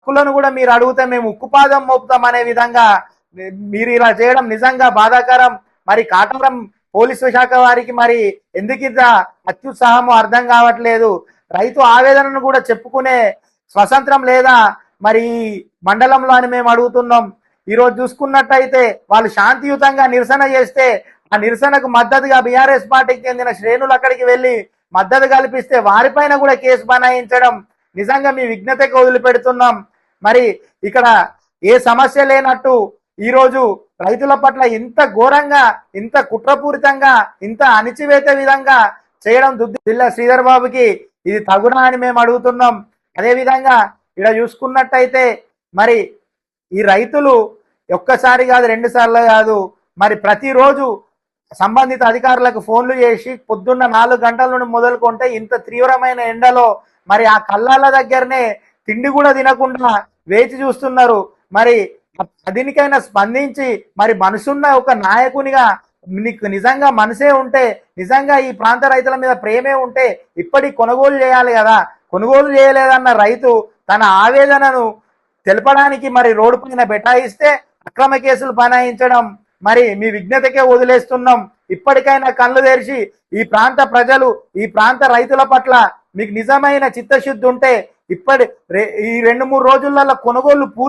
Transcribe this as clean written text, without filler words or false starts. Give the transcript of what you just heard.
హక్కులను కూడా మీరు అడిగితే మేము ఉక్కుపాదం మోపుతాం అనే విధంగా మీరు ఇలా చేయడం నిజంగా బాధాకరం. మరి కాటవరం పోలీసు శాఖ వారికి మరి ఎందుకు ఇంత అత్యుత్సాహమో అర్థం కావట్లేదు. రైతు ఆవేదనను కూడా చెప్పుకునే స్వతంత్రం లేదా మరి మండలంలో అని మేము అడుగుతున్నాం. ఈరోజు చూసుకున్నట్టయితే వాళ్ళు శాంతియుతంగా నిరసన చేస్తే ఆ నిరసనకు మద్దతుగా బీఆర్ఎస్ పార్టీకి చెందిన శ్రేణులు అక్కడికి వెళ్ళి మద్దతు కల్పిస్తే వారిపైన కూడా కేసు బనాయించడం నిజంగా మీ విఘ్నతకు వదిలిపెడుతున్నాం. మరి ఇక్కడ ఏ సమస్య లేనట్టు ఈరోజు రైతుల పట్ల ఇంత ఘోరంగా, ఇంత కుట్రపూరితంగా, ఇంత అణిచివేత విధంగా చేయడం జిల్లా శ్రీధర్ బాబుకి ఇది తగునా అని మేము అడుగుతున్నాం. అదేవిధంగా ఇక్కడ చూసుకున్నట్టయితే మరి ఈ రైతులు ఒక్కసారి కాదు, 2 సార్లు కాదు, మరి ప్రతిరోజు సంబంధిత అధికారులకు ఫోన్లు చేసి పొద్దున్న 4 గంటల నుండి మొదలుకుంటే ఇంత తీవ్రమైన ఎండలో మరి ఆ కళ్ళాల దగ్గరనే తిండి కూడా తినకుండా వేచి చూస్తున్నారు. మరి దీనికైనా స్పందించి మరి మనసున్న ఒక నాయకునిగా నీకు నిజంగా మనసే ఉంటే, నిజంగా ఈ ప్రాంత రైతుల మీద ప్రేమే ఉంటే ఇప్పటికి కొనుగోలు చేయాలి కదా. కొనుగోలు చేయలేదన్న రైతు తన ఆవేదనను తెలపడానికి మరి రోడ్డు పైన బెటాయిస్తే అక్రమ కేసులు బనాయించడం మరి మీ విఘ్నతకే వదిలేస్తున్నాం. ఇప్పటికైనా కళ్ళు తెరిచి ఈ ప్రాంత ప్రజలు, ఈ ప్రాంత రైతుల పట్ల మీకు నిజమైన చిత్తశుద్ధి ఉంటే ఈ 2-3 రోజులలో కొనుగోలు పూర్తి